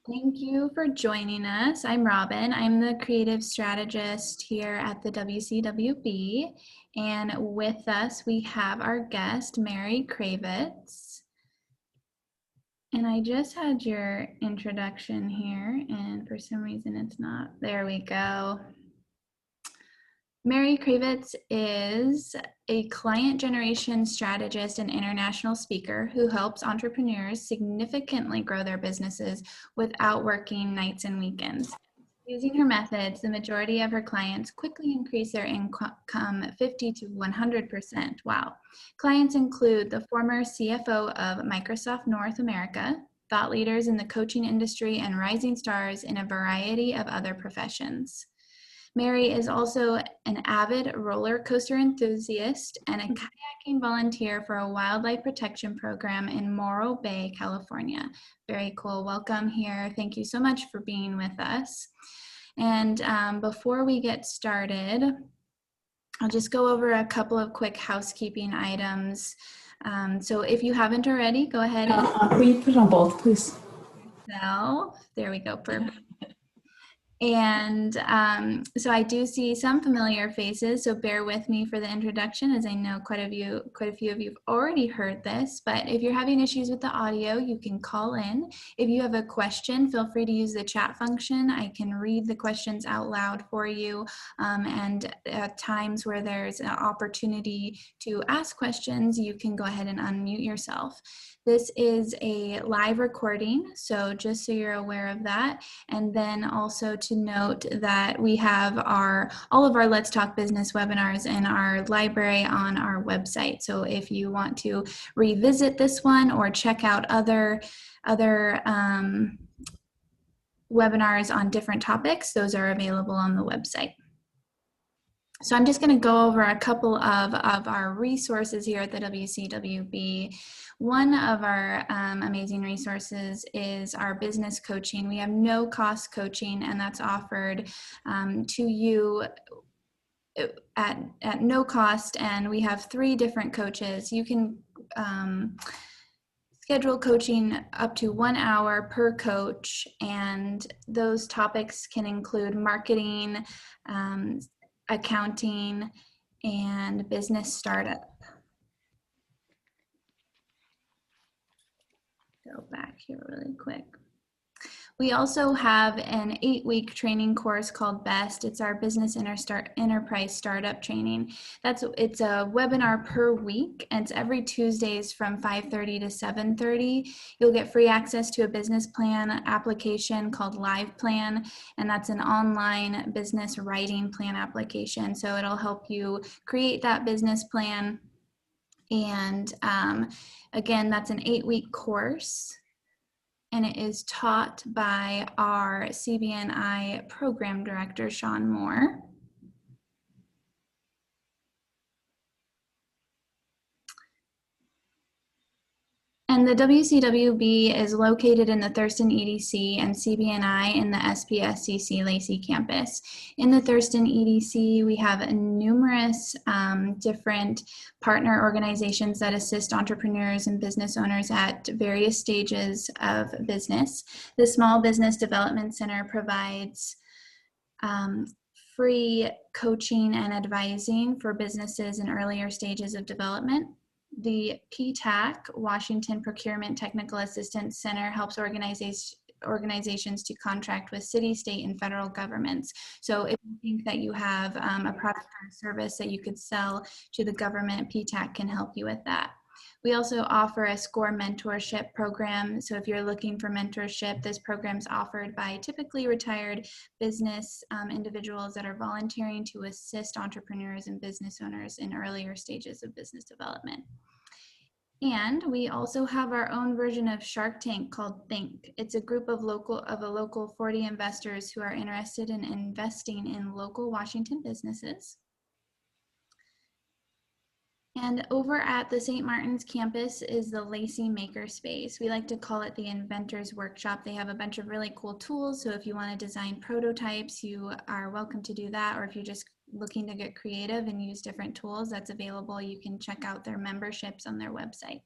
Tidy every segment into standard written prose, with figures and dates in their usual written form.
Thank you for joining us. I'm Robin. I'm the creative strategist here at the WCWB. And with us, we have our guest, Mary Kravitz. And I just had your introduction here, and for some reason it's not. There we go. Mary Kravitz is a client generation strategist and international speaker who helps entrepreneurs significantly grow their businesses without working nights and weekends. Using her methods, the majority of her clients quickly increase their income 50 to 100%. Wow. Clients include the former CFO of Microsoft North America, thought leaders in the coaching industry, and rising stars in a variety of other professions. Mary is also an avid roller coaster enthusiast and a kayaking volunteer for a wildlife protection program in Morro Bay, California. Very cool. Welcome here. Thank you so much for being with us. And before we get started, I'll just go over a couple of quick housekeeping items. So if you haven't already, go ahead and can you put it on both, please? There we go. Perfect. And so I do see some familiar faces, so bear with me for the introduction, as I know quite a few of you have already heard this. But if you're having issues with the audio, you can call in. If you have a question, feel free to use the chat function. I can read the questions out loud for you. And at times where there's an opportunity to ask questions, you can go ahead and unmute yourself. This is a live recording, so just so you're aware of that. And then also to note that we have all of our Let's Talk Business webinars in our library on our website. So if you want to revisit this one or check out other webinars on different topics, those are available on the website. So I'm just going to go over a couple of our resources here at the WCWB. One of our amazing resources is our business coaching. We have no cost coaching, and that's offered to you at no cost. And we have 3 different coaches. You can schedule coaching up to 1 hour per coach, and those topics can include marketing, accounting, and business startup. Go back here really quick. We also have an 8-week training course called BEST. It's our Business Enterprise Startup Training. It's a webinar per week, and it's every Tuesdays from 5:30 to 7:30. You'll get free access to a business plan application called Live Plan, and that's an online business writing plan application. So it'll help you create that business plan. And again, that's an 8-week course, and it is taught by our CBNI program director, Sean Moore. And the WCWB is located in the Thurston EDC and CBNI in the SPSCC Lacey campus. In the Thurston EDC, we have numerous different partner organizations that assist entrepreneurs and business owners at various stages of business. The Small Business Development Center provides free coaching and advising for businesses in earlier stages of development. The PTAC, Washington Procurement Technical Assistance Center, helps organizations to contract with city, state, and federal governments. So if you think that you have a product or a service that you could sell to the government, PTAC can help you with that. We also offer a SCORE mentorship program. So if you're looking for mentorship, this program is offered by typically retired business individuals that are volunteering to assist entrepreneurs and business owners in earlier stages of business development. And we also have our own version of Shark Tank called Think. It's a group of a local 40 investors who are interested in investing in local Washington businesses. And over at the St. Martin's campus is the Lacey Makerspace. We like to call it the Inventor's Workshop. They have a bunch of really cool tools. So if you want to design prototypes, you are welcome to do that. Or if you're just looking to get creative and use different tools, that's available. You can check out their memberships on their website.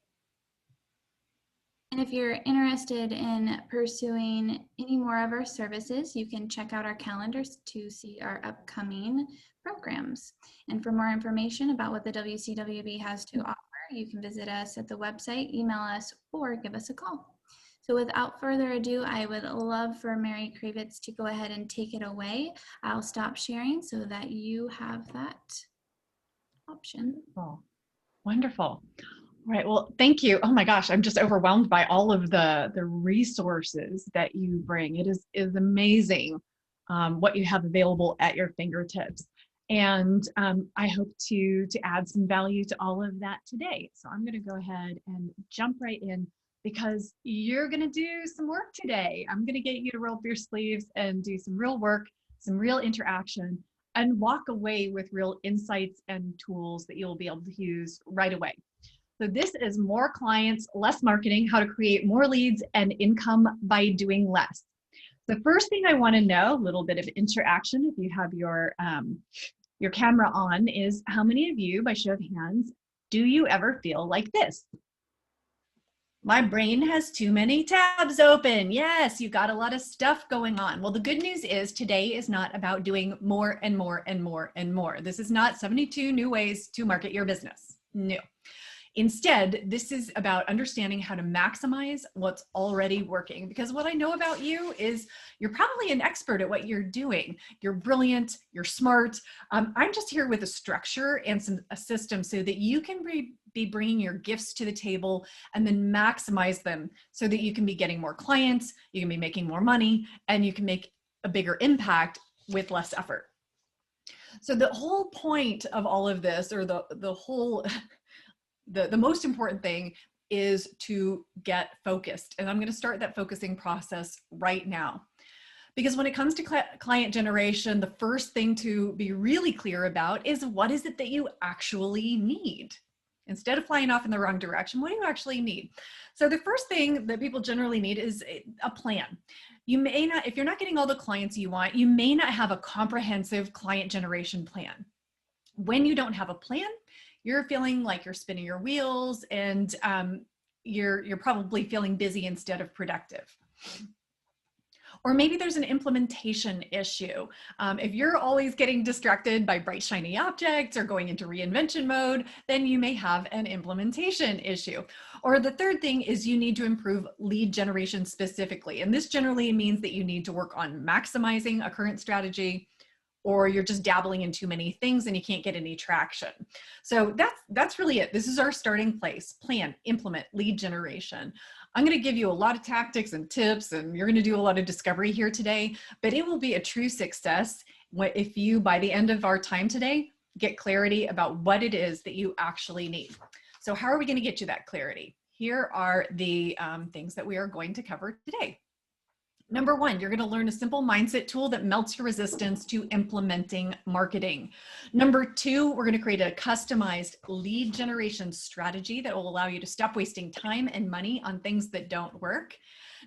And if you're interested in pursuing any more of our services, you can check out our calendars to see our upcoming programs. And for more information about what the WCWB has to offer, you can visit us at the website, email us, or give us a call. So without further ado, I would love for Mary Kravitz to go ahead and take it away. I'll stop sharing so that you have that option. Oh, wonderful. All right. Well, thank you. Oh my gosh, I'm just overwhelmed by all of the resources that you bring. It is amazing what you have available at your fingertips. And I hope to add some value to all of that today. So I'm going to go ahead and jump right in because you're going to do some work today. I'm going to get you to roll up your sleeves and do some real work, some real interaction, and walk away with real insights and tools that you'll be able to use right away. So this is More Clients, Less Marketing, How to Create More Leads and Income by Doing Less. The first thing I want to know, a little bit of interaction, if you have your camera on, is how many of you, by show of hands, do you ever feel like this? My brain has too many tabs open. Yes, you got a lot of stuff going on. Well, the good news is today is not about doing more and more and more and more. This is not 72 new ways to market your business. No. Instead, this is about understanding how to maximize what's already working. Because what I know about you is you're probably an expert at what you're doing. You're brilliant, you're smart. I'm just here with a structure and a system so that you can be bringing your gifts to the table and then maximize them so that you can be getting more clients, you can be making more money, and you can make a bigger impact with less effort. So the whole point of all of this, or the whole... The most important thing is to get focused. And I'm going to start that focusing process right now. Because when it comes to client generation, the first thing to be really clear about is what is it that you actually need? Instead of flying off in the wrong direction, what do you actually need? So the first thing that people generally need is a plan. You may not, if you're not getting all the clients you want, you may not have a comprehensive client generation plan. When you don't have a plan, you're feeling like you're spinning your wheels and you're probably feeling busy instead of productive. Or maybe there's an implementation issue. If you're always getting distracted by bright, shiny objects or going into reinvention mode, then you may have an implementation issue. Or the third thing is you need to improve lead generation specifically. And this generally means that you need to work on maximizing a current strategy, or you're just dabbling in too many things and you can't get any traction. So that's really it. This is our starting place. Plan, implement, lead generation. I'm going to give you a lot of tactics and tips, and you're going to do a lot of discovery here today, but it will be a true success if you, by the end of our time today, get clarity about what it is that you actually need. So how are we going to get you that clarity? Here are the things that we are going to cover today. Number one, you're going to learn a simple mindset tool that melts your resistance to implementing marketing. Number two, we're going to create a customized lead generation strategy that will allow you to stop wasting time and money on things that don't work.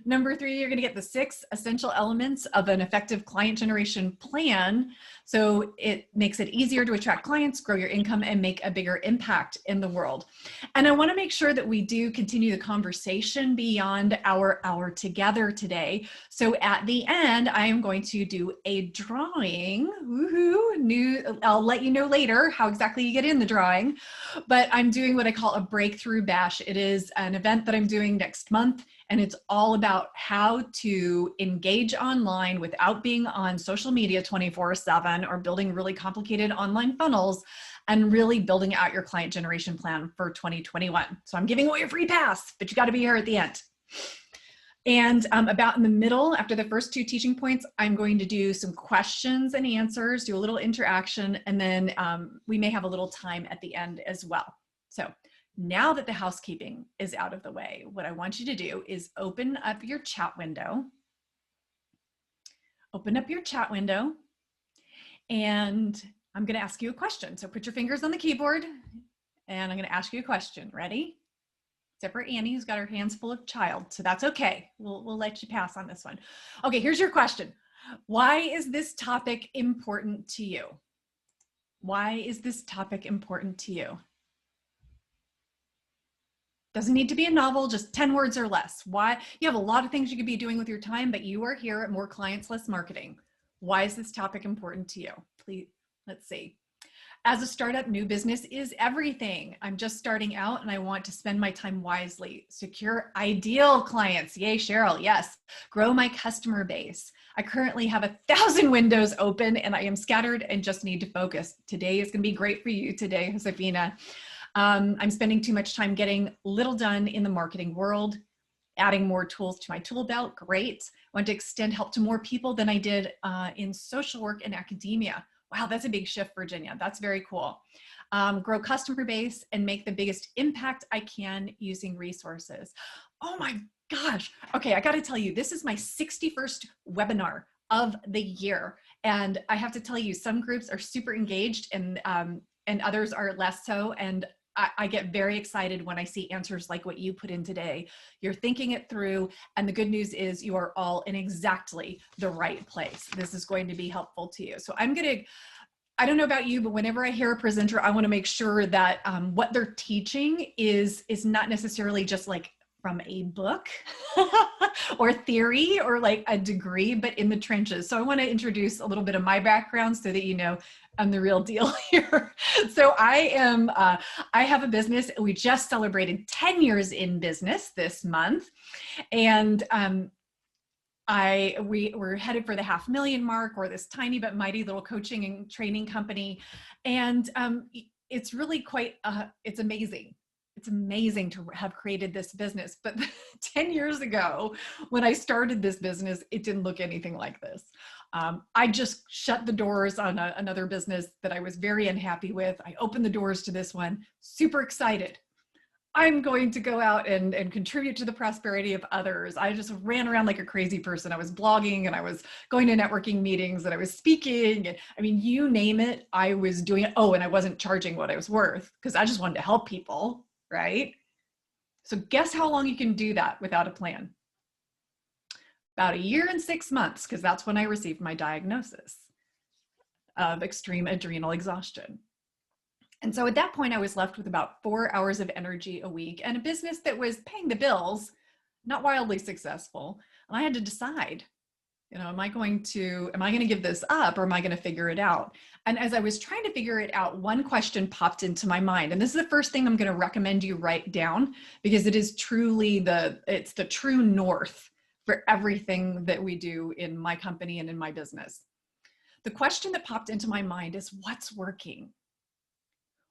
Number three, you're going to get the 6 essential elements of an effective client generation plan. So it makes it easier to attract clients, grow your income, and make a bigger impact in the world. And I want to make sure that we do continue the conversation beyond our hour together today. So at the end, I am going to do a drawing. Woohoo! I'll let you know later how exactly you get in the drawing. But I'm doing what I call a breakthrough bash. It is an event that I'm doing next month. And it's all about how to engage online without being on social media 24/7 or building really complicated online funnels and really building out your client generation plan for 2021. So I'm giving away a free pass, but you got to be here at the end. And about in the middle, after the first 2 teaching points, I'm going to do some questions and answers, do a little interaction, and then we may have a little time at the end as well. So now that the housekeeping is out of the way, what I want you to do is open up your chat window. Open up your chat window, and I'm going to ask you a question. So put your fingers on the keyboard, and I'm going to ask you a question. Ready? Except for Annie, who's got her hands full of child, so that's okay. We'll let you pass on this one. Okay, here's your question. Why is this topic important to you? Why is this topic important to you? Doesn't need to be a novel, just 10 words or less. Why? You have a lot of things you could be doing with your time, but you are here at More Clients, Less Marketing. Why is this topic important to you? Please, let's see. As a startup, new business is everything. I'm just starting out and I want to spend my time wisely. Secure ideal clients. Yay, Cheryl. Yes. Grow my customer base. I currently have 1,000 windows open and I am scattered and just need to focus. Today is going to be great for you today, Josefina. I'm spending too much time getting little done in the marketing world, adding more tools to my tool belt. Great. I want to extend help to more people than I did in social work and academia. Wow, that's a big shift, Virginia. That's very cool. Grow customer base and make the biggest impact I can using resources. Oh my gosh. Okay, I got to tell you, this is my 61st webinar of the year. And I have to tell you, some groups are super engaged and others are less so. And I get very excited when I see answers like what you put in today. You're thinking it through, and the good news is you are all in exactly the right place. This is going to be helpful to you. So I don't know about you, but whenever I hear a presenter, I want to make sure that what they're teaching is not necessarily just like from a book or theory or like a degree, but in the trenches. So I want to introduce a little bit of my background so that you know I'm the real deal here. So I have a business. We just celebrated 10 years in business this month. And we're headed for the 500,000 mark, or this tiny but mighty little coaching and training company. And it's really quite, it's amazing. It's amazing to have created this business. But 10 years ago, when I started this business, it didn't look anything like this. I just shut the doors on another business that I was very unhappy with. I opened the doors to this one, super excited. I'm going to go out and contribute to the prosperity of others. I just ran around like a crazy person. I was blogging and I was going to networking meetings and I was speaking. And I mean, you name it, I was doing it. Oh, and I wasn't charging what I was worth because I just wanted to help people, right? So guess how long you can do that without a plan? About 1 year and 6 months, because that's when I received my diagnosis of extreme adrenal exhaustion. And so at that point, I was left with about 4 hours of energy a week and a business that was paying the bills, not wildly successful. And I had to decide, you know, am I going to give this up or am I going to figure it out? And as I was trying to figure it out, one question popped into my mind. And this is the first thing I'm going to recommend you write down because it is truly it's the true north for everything that we do in my company and in my business. The question that popped into my mind is, what's working?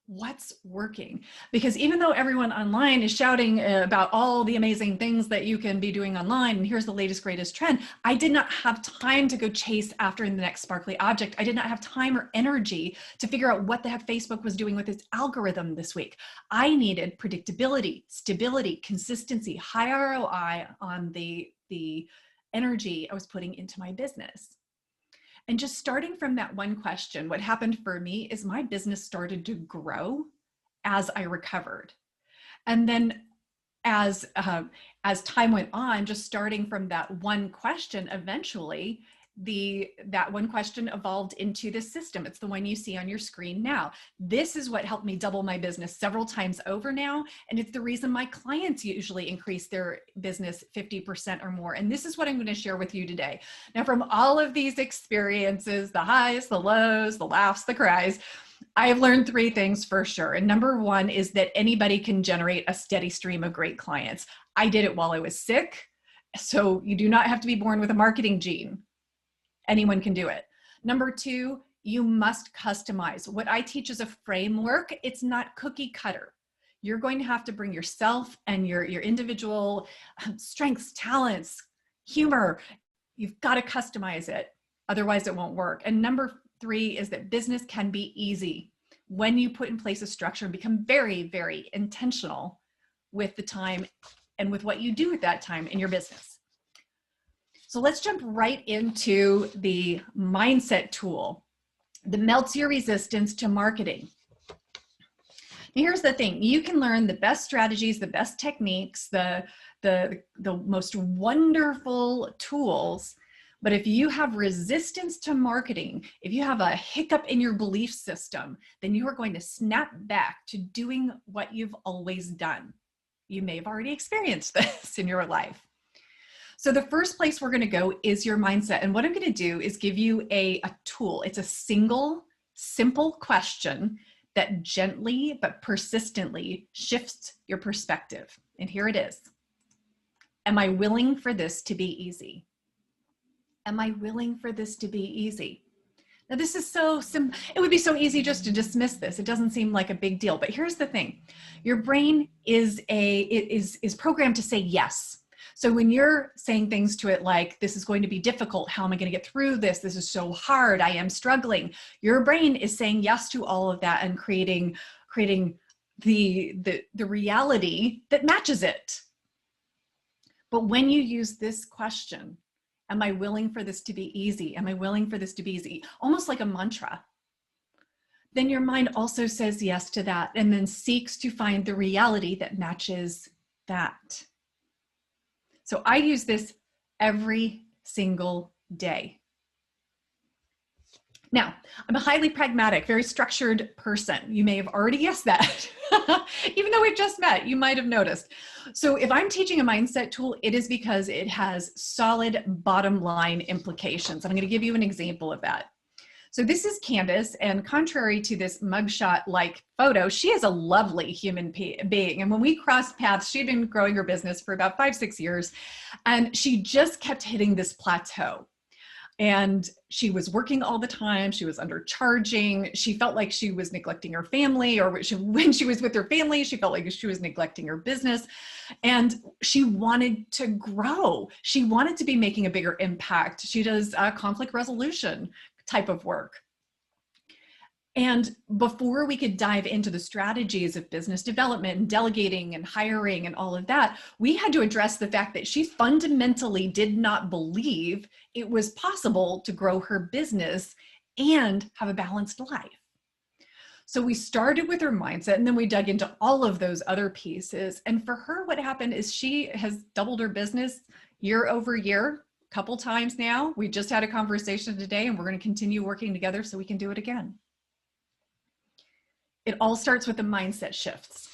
What's working? Because even though everyone online is shouting about all the amazing things that you can be doing online, and here's the latest, greatest trend, I did not have time to go chase after the next sparkly object. I did not have time or energy to figure out what the heck Facebook was doing with its algorithm this week. I needed predictability, stability, consistency, high ROI on the energy I was putting into my business. And just starting from that one question, what happened for me is my business started to grow as I recovered. And then as time went on, just starting from that one question, eventually that one question evolved into the system. It's the one you see on your screen now. This is what helped me double my business several times over now. And it's the reason my clients usually increase their business 50% or more. And this is what I'm going to share with you today. Now, from all of these experiences, the highs, the lows, the laughs, the cries, I have learned 3 things for sure. And number 1 is that anybody can generate a steady stream of great clients. I did it while I was sick. So you do not have to be born with a marketing gene. Anyone can do it. Number 2, you must customize. What I teach is a framework. It's not cookie cutter. You're going to have to bring yourself and your individual strengths, talents, humor. You've got to customize it. Otherwise it won't work. And number 3 is that business can be easy when you put in place a structure and become very, very intentional with the time and with what you do with that time in your business. So let's jump right into the mindset tool that melts your resistance to marketing. Now, here's the thing. You can learn the best strategies, the best techniques, the most wonderful tools, but if you have resistance to marketing, if you have a hiccup in your belief system, then you are going to snap back to doing what you've always done. You may have already experienced this in your life. So the first place we're going to go is your mindset. And what I'm going to do is give you a tool. It's a single, simple question that gently but persistently shifts your perspective. And here it is. Am I willing for this to be easy? Am I willing for this to be easy? Now, this is so simple. It would be so easy just to dismiss this. It doesn't seem like a big deal. But here's the thing. Your brain is programmed to say yes. So when you're saying things to it like, this is going to be difficult, how am I going to get through this? This is so hard, I am struggling. Your brain is saying yes to all of that and creating the reality that matches it. But when you use this question, am I willing for this to be easy? Am I willing for this to be easy? Almost like a mantra. Then your mind also says yes to that and then seeks to find the reality that matches that. So I use this every single day. Now, I'm a highly pragmatic, very structured person. You may have already guessed that. Even though we've just met, you might have noticed. So if I'm teaching a mindset tool, it is because it has solid bottom line implications. I'm going to give you an example of that. So this is Candace, and contrary to this mugshot-like photo, she is a lovely human being. And when we crossed paths, she'd been growing her business for about 5-6 years, and she just kept hitting this plateau. And she was working all the time. She was undercharging. She felt like she was neglecting her family, or when she was with her family, she felt like she was neglecting her business. And she wanted to grow. She wanted to be making a bigger impact. She does conflict resolution type of work. And before we could dive into the strategies of business development and delegating and hiring and all of that, we had to address the fact that she fundamentally did not believe it was possible to grow her business and have a balanced life. So we started with her mindset, and then we dug into all of those other pieces. And for her, what happened is she has doubled her business year over year, a couple times now. We just had a conversation today, and we're going to continue working together so we can do it again. It all starts with the mindset shifts.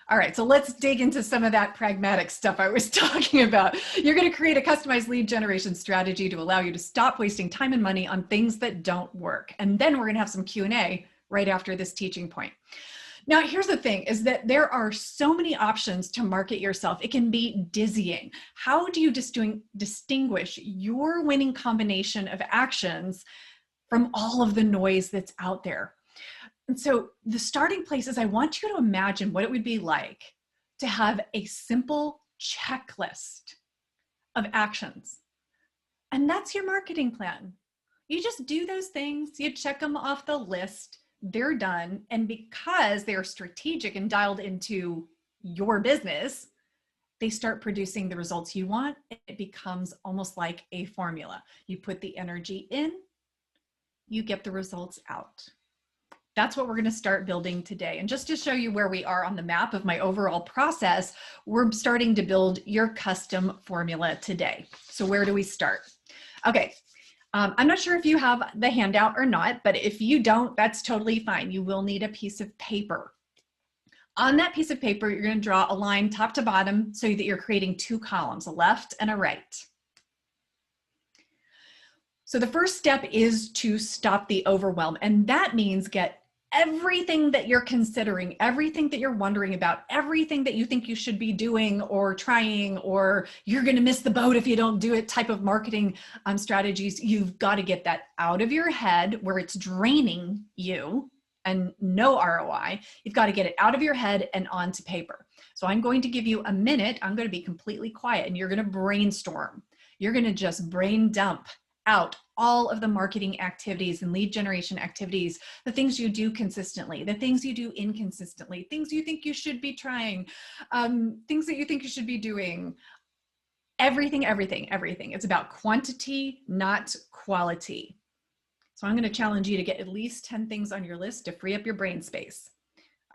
All right, so let's dig into some of that pragmatic stuff I was talking about. You're going to create a customized lead generation strategy to allow you to stop wasting time and money on things that don't work. And then we're going to have some Q&A right after this teaching point. Now, here's the thing, is that there are so many options to market yourself. It can be dizzying. How do you distinguish your winning combination of actions from all of the noise that's out there? And so the starting place is, I want you to imagine what it would be like to have a simple checklist of actions. And that's your marketing plan. You just do those things, you check them off the list, they're done. And because they're strategic and dialed into your business, they start producing the results you want. It becomes almost like a formula. You put the energy in, you get the results out. That's what we're going to start building today. And just to show you where we are on the map of my overall process, we're starting to build your custom formula today. So where do we start? Okay. I'm not sure if you have the handout or not, but if you don't, that's totally fine. You will need a piece of paper. On that piece of paper, you're going to draw a line top to bottom so that you're creating two columns, a left and a right. So the first step is to stop the overwhelm. And that means get everything that you're considering, everything that you're wondering about, everything that you think you should be doing or trying, or you're going to miss the boat if you don't do it type of marketing strategies. You've got to get that out of your head where it's draining you and no ROI. You've got to get it out of your head and onto paper. So I'm going to give you a minute. I'm going to be completely quiet and you're going to brainstorm. You're going to just brain dump out all of the marketing activities and lead generation activities, the things you do consistently, the things you do inconsistently, things you think you should be trying, things that you think you should be doing, everything. It's about quantity, not quality. So I'm going to challenge you to get at least 10 things on your list to free up your brain space.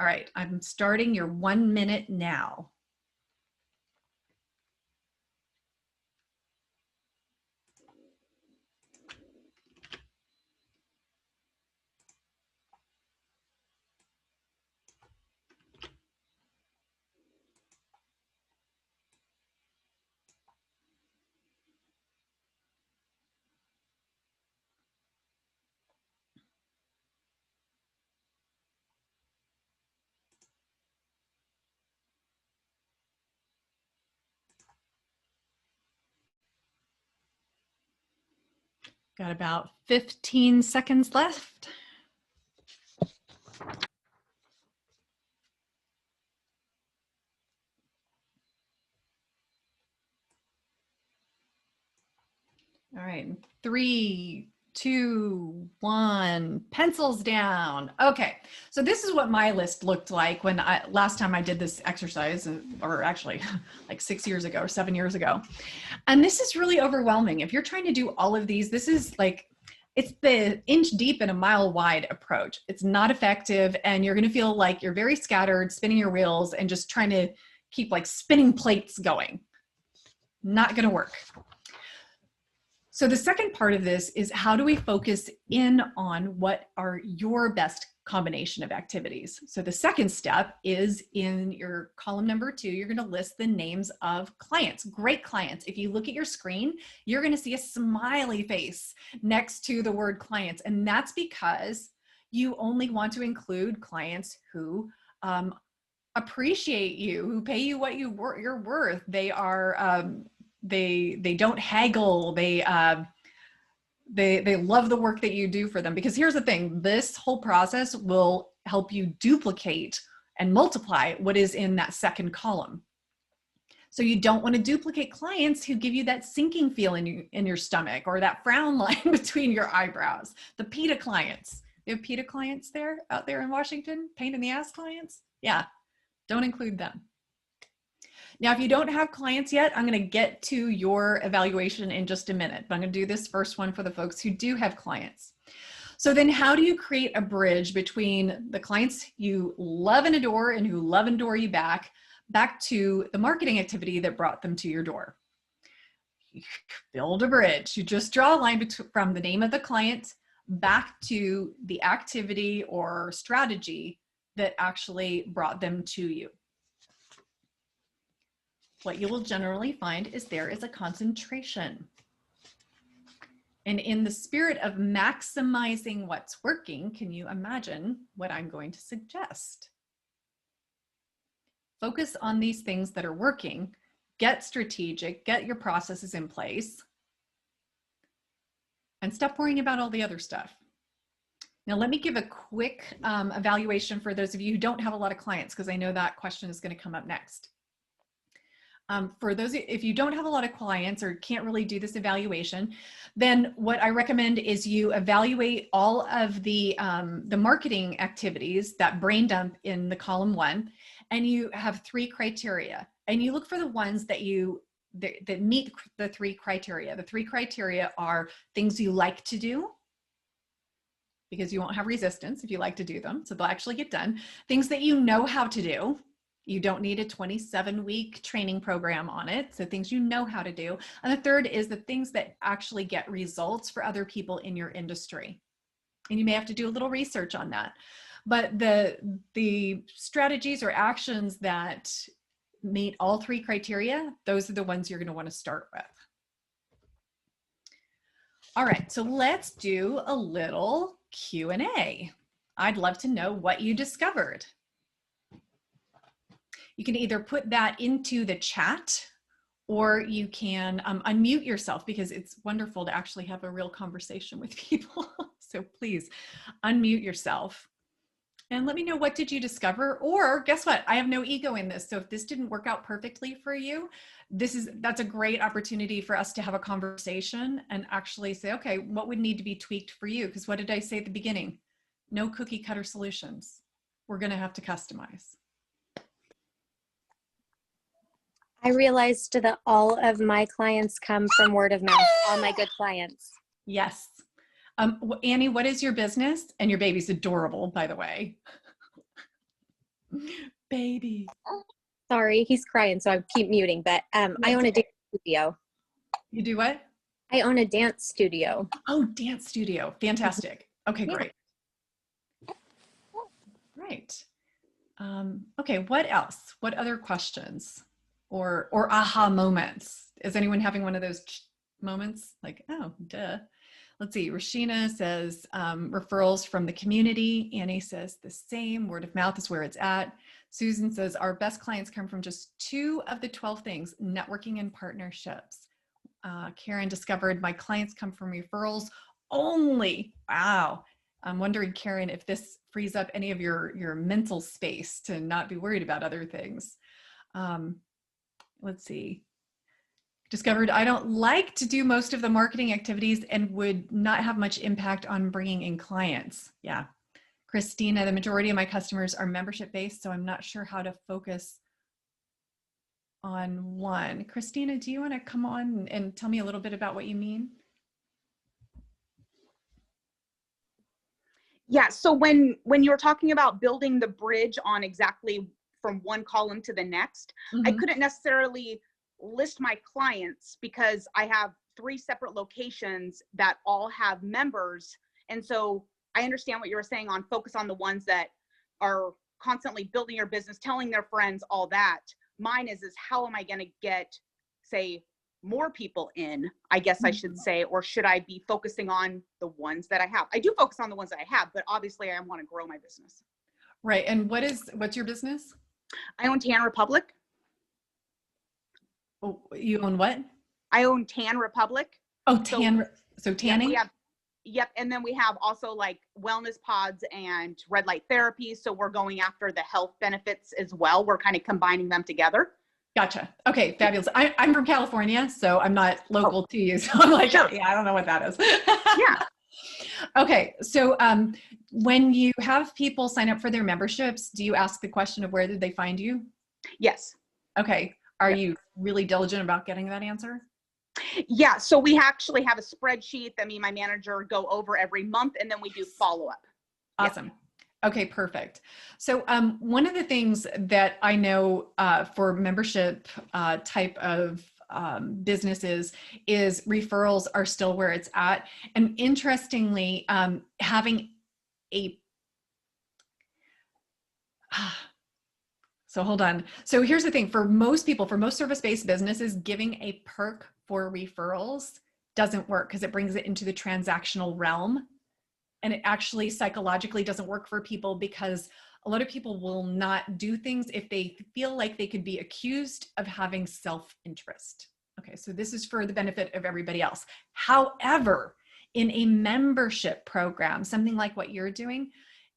All right, I'm starting your 1 minute now. Got about 15 seconds left. All right, 3, 2, 1, pencils down. Okay, so this is what my list looked like when last time I did this exercise, or actually like 6 years ago or 7 years ago. And this is really overwhelming. If you're trying to do all of these, this is like, it's the inch deep and a mile wide approach. It's not effective, and you're gonna feel like you're very scattered, spinning your wheels and just trying to keep like spinning plates going. Not gonna work. So the second part of this is, how do we focus in on what are your best combination of activities? So the second step is in your column number 2, you're going to list the names of clients, great clients. If you look at your screen, you're going to see a smiley face next to the word clients. And that's because you only want to include clients who appreciate you, who pay you what you're worth. They are, they don't haggle. They love the work that you do for them. Because here's the thing, this whole process will help you duplicate and multiply what is in that second column. So you don't want to duplicate clients who give you that sinking feeling in your stomach, or that frown line between your eyebrows. The PETA clients. You have PETA clients out there in Washington? Pain in the ass clients? Yeah, don't include them. Now, if you don't have clients yet, I'm going to get to your evaluation in just a minute, but I'm going to do this first one for the folks who do have clients. So then how do you create a bridge between the clients you love and adore and who love and adore you back to the marketing activity that brought them to your door? Build a bridge. You just draw a line from the name of the client back to the activity or strategy that actually brought them to you. What you will generally find is there is a concentration. And in the spirit of maximizing what's working, can you imagine what I'm going to suggest? Focus on these things that are working, get strategic, get your processes in place, and stop worrying about all the other stuff. Now, let me give a quick evaluation for those of you who don't have a lot of clients, because I know that question is going to come up next. For those, if you don't have a lot of clients or can't really do this evaluation, then what I recommend is you evaluate all of the marketing activities, that brain dump in the column 1, and you have 3 criteria, and you look for the ones that that meet the 3 criteria. The 3 criteria are things you like to do, because you won't have resistance if you like to do them, so they'll actually get done. Things that you know how to do. You don't need a 27-week training program on it. So things you know how to do. And the third is the things that actually get results for other people in your industry. And you may have to do a little research on that. But the strategies or actions that meet all 3 criteria, those are the ones you're going to want to start with. All right, so let's do a little Q&A. I'd love to know what you discovered. You can either put that into the chat, or you can unmute yourself, because it's wonderful to actually have a real conversation with people. So please unmute yourself and let me know, what did you discover? Or guess what? I have no ego in this. So if this didn't work out perfectly for you, that's a great opportunity for us to have a conversation and actually say, okay, what would need to be tweaked for you? Because what did I say at the beginning? No cookie cutter solutions. We're going to have to customize. I realized that all of my clients come from word of mouth, all my good clients. Yes. Annie, what is your business? And your baby's adorable, by the way. Baby. Sorry, he's crying, so I keep muting, but I own a dance studio. You do what? I own a dance studio. Oh, dance studio. Fantastic. Okay, great. Right. Okay, what else? What other questions? Or aha moments? Is anyone having one of those moments? Like, oh, duh. Let's see. Rashina says referrals from the community. Annie says the same. Word of mouth is where it's at. Susan says our best clients come from just 2 of the 12 things, networking and partnerships. Karen discovered my clients come from referrals only. Wow. I'm wondering, Karen, if this frees up any of your mental space to not be worried about other things. Let's see. Discovered I don't like to do most of the marketing activities and would not have much impact on bringing in clients. Yeah. Christina, the majority of my customers are membership based, so I'm not sure how to focus on one. Christina, do you want to come on and tell me a little bit about what you mean? Yeah, so when you were talking about building the bridge on exactly from one column to the next, I couldn't necessarily list my clients because I have 3 separate locations that all have members. And so I understand what you were saying on focus on the ones that are constantly building your business, telling their friends, all that. Mine is how am I going to get, say, more people in, I guess I should say, or should I be focusing on the ones that I have? I do focus on the ones that I have, but obviously I want to grow my business. Right. And what's your business? I own Tan Republic. Oh, you own what? I own Tan Republic. Oh, so tanning? Yeah, yep. And then we have also like wellness pods and red light therapy. So we're going after the health benefits as well. We're kind of combining them together. Gotcha. Okay, fabulous. I'm from California, so I'm not local to you. So I'm like, Sure. yeah, I don't know what that is. Yeah. Okay, so when you have people sign up for their memberships, do you ask the question of where did they find you? Yes. Okay. Are you really diligent about getting that answer? Yeah. So we actually have a spreadsheet that me and my manager go over every month, and then we do follow up. Awesome. Yeah. Okay, perfect. So one of the things that I know for membership type of businesses is referrals are still where it's at. And interestingly, having a so hold on. So here's the thing, for most people, for most service-based businesses, giving a perk for referrals doesn't work because it brings it into the transactional realm. And it actually psychologically doesn't work for people because a lot of people will not do things if they feel like they could be accused of having self-interest. Okay, so this is for the benefit of everybody else. However, in a membership program, something like what you're doing,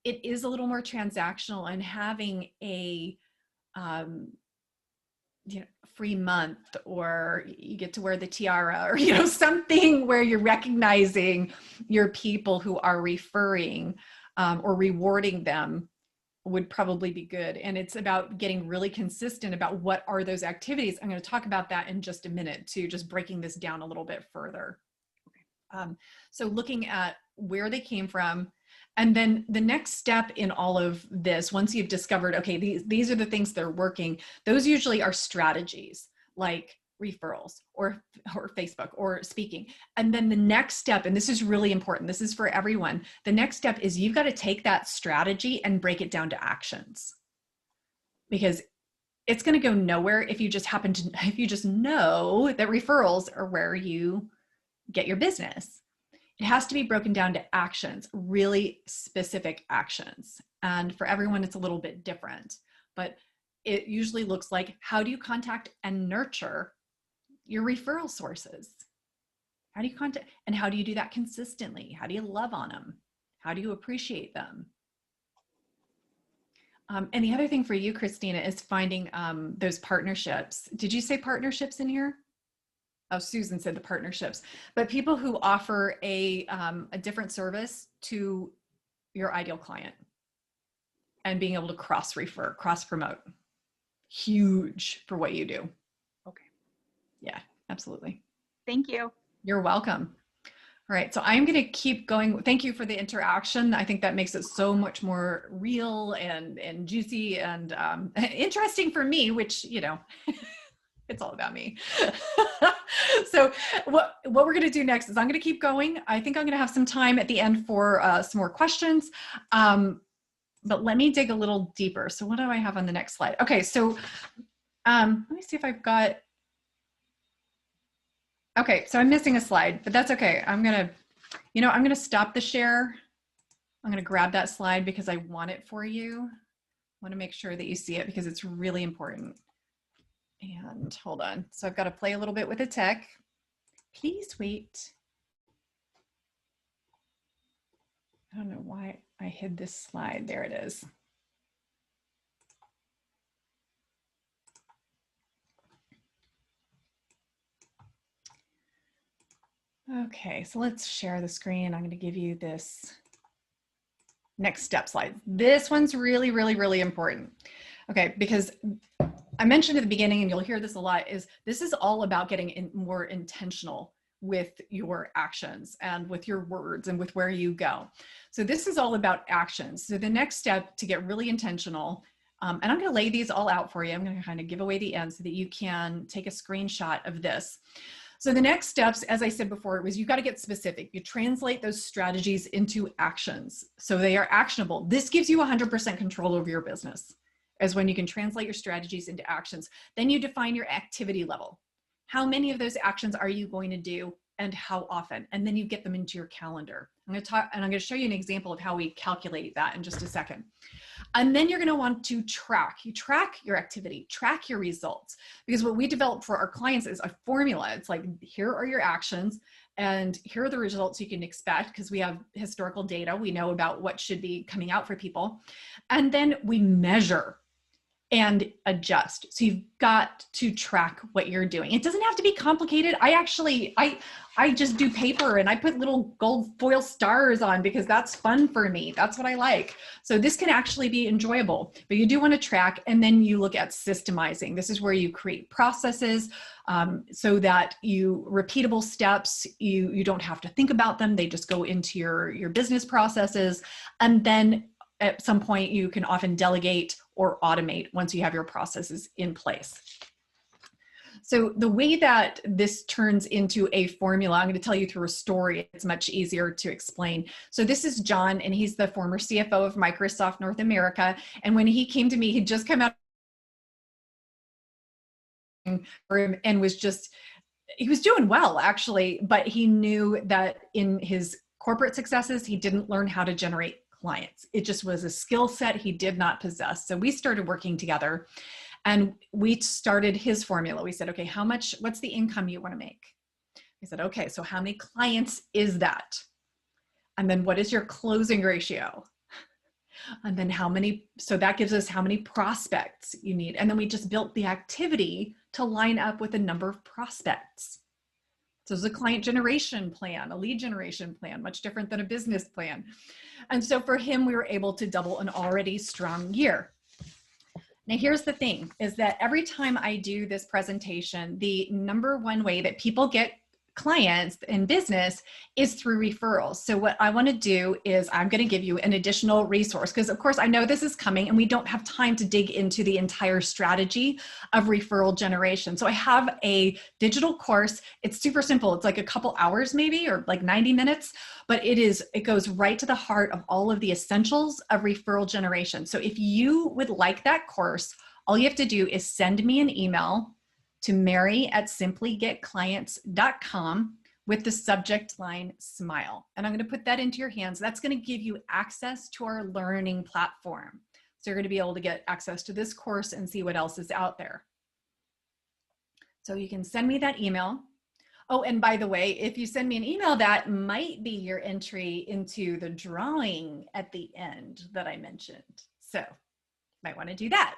it is a little more transactional, and having a free month, or you get to wear the tiara, or something where you're recognizing your people who are referring or rewarding them would probably be good. And it's about getting really consistent about what are those activities. I'm going to talk about that in just a minute too, just breaking this down a little bit further. So looking at where they came from. And then the next step in all of this, once you've discovered, okay, these are the things that are working, those usually are strategies like referrals or Facebook or speaking. And then the next step, and this is really important, this is for everyone, the next step is you've got to take that strategy and break it down to actions. Because it's going to go nowhere if you just know that referrals are where you get your business. It has to be broken down to actions, really specific actions. And for everyone, it's a little bit different, but it usually looks like, how do you contact and nurture your referral sources? How do you contact, and how do you do that consistently? How do you love on them? How do you appreciate them? And the other thing for you, Christina, is finding those partnerships. Did you say partnerships in here? Oh, Susan said the partnerships, but people who offer a different service to your ideal client and being able to cross-refer, cross-promote. Huge for what you do. Okay. Yeah, absolutely. Thank you. You're welcome. All right, so I'm going to keep going. Thank you for the interaction. I think that makes it so much more real and juicy and interesting for me, which, it's all about me. So what we're going to do next is I'm going to keep going. I think I'm going to have some time at the end for some more questions. But let me dig a little deeper. So what do I have on the next slide? Okay, so let me see if I've got, okay, so I'm missing a slide, but that's okay. I'm going to stop the share. I'm going to grab that slide because I want it for you. I want to make sure that you see it because it's really important. And hold on. So I've got to play a little bit with the tech. Please wait. I don't know why I hid this slide. There it is. Okay, so let's share the screen. I'm going to give you this next step slide. This one's really, really, really important. Okay, because I mentioned at the beginning, and you'll hear this a lot, is this is all about getting more intentional with your actions and with your words and with where you go. So this is all about actions. So the next step to get really intentional, and I'm going to lay these all out for you. I'm going to kind of give away the end so that you can take a screenshot of this. So the next steps, as I said before, was you got to get specific. You translate those strategies into actions so they are actionable. This gives you 100% control over your business, as when you can translate your strategies into actions. Then you define your activity level. How many of those actions are you going to do and how often? And then you get them into your calendar. I'm going to talk, and I'm going to show you an example of how we calculate that in just a second. And then you're going to want to track. You track your activity, track your results, because what we develop for our clients is a formula. It's like, here are your actions and here are the results you can expect, because we have historical data. We know about what should be coming out for people. And then we measure and adjust. So you've got to track what you're doing. It doesn't have to be complicated. I just do paper and I put little gold foil stars on because that's fun for me. That's what I like. So this can actually be enjoyable, but you do want to track, and then you look at systemizing. This is where you create processes so that repeatable steps, you don't have to think about them. They just go into your business processes. And then at some point you can often delegate or automate once you have your processes in place. So the way that this turns into a formula, I'm going to tell you through a story. It's much easier to explain. So this is John, and he's the former CFO of Microsoft North America. And when he came to me, he'd just come out and he was doing well, actually, but he knew that in his corporate successes, he didn't learn how to generate clients. It just was a skill set he did not possess. So we started working together and we started his formula. We said, okay, what's the income you want to make? He said, okay, so how many clients is that? And then what is your closing ratio? And then so that gives us how many prospects you need. And then we just built the activity to line up with the number of prospects. So it's a client generation plan, a lead generation plan, much different than a business plan. And so for him, we were able to double an already strong year. Now, here's the thing, is that every time I do this presentation, the number one way that people get clients in business is through referrals. So what I want to do is I'm going to give you an additional resource, because of course I know this is coming and we don't have time to dig into the entire strategy of referral generation. So I have a digital course. It's super simple. It's like a couple hours maybe, or like 90 minutes, but it goes right to the heart of all of the essentials of referral generation. So if you would like that course, all you have to do is send me an email to mary@simplygetclients.com with the subject line smile. And I'm going to put that into your hands. That's going to give you access to our learning platform. So you're going to be able to get access to this course and see what else is out there. So you can send me that email. Oh, and by the way, if you send me an email, that might be your entry into the drawing at the end that I mentioned. So might want to do that.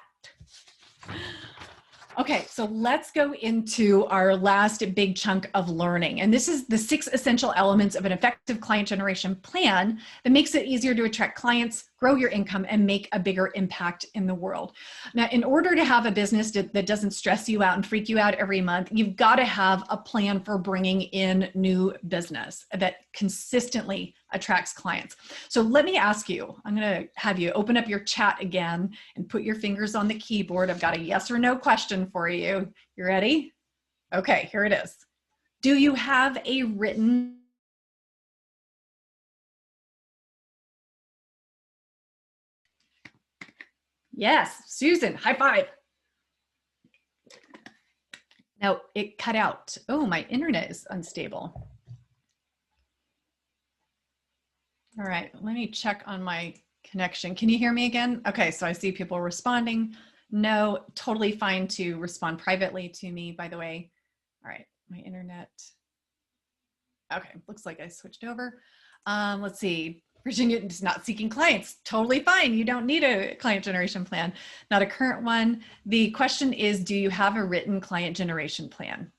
Okay, so let's go into our last big chunk of learning. And this is the 6 essential elements of an effective client generation plan that makes it easier to attract clients, grow your income, and make a bigger impact in the world. Now, in order to have a business that doesn't stress you out and freak you out every month, you've got to have a plan for bringing in new business that consistently attracts clients. So let me ask you, I'm going to have you open up your chat again and put your fingers on the keyboard. I've got a yes or no question for you. You ready? Okay, here it is. Do you have a written Yes, Susan, high five. Now it cut out. Oh, my internet is unstable. All right, let me check on my connection. Can you hear me again? Okay, so I see people responding. No, totally fine to respond privately to me, by the way. All right, my internet Okay, looks like I switched over. Let's see. Virginia is not seeking clients. Totally fine. You don't need a client generation plan. Not a current one. The question is, do you have a written client generation plan?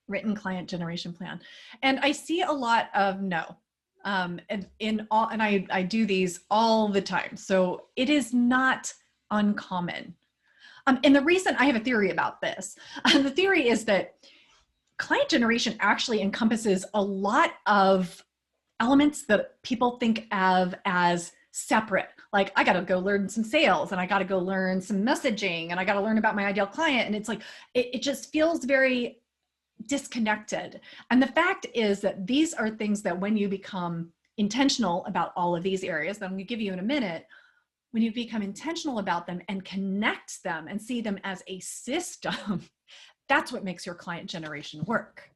Written client generation plan. And I see a lot of no. And I do these all the time. So it is not uncommon. And the reason I have a theory about this, the theory is that client generation actually encompasses a lot of elements that people think of as separate. Like, I got to go learn some sales, and I got to go learn some messaging, and I got to learn about my ideal client. And it's like, it just feels very disconnected. And the fact is that these are things that when you become intentional about all of these areas that I'm going to give you in a minute, when you become intentional about them and connect them and see them as a system, that's what makes your client generation work.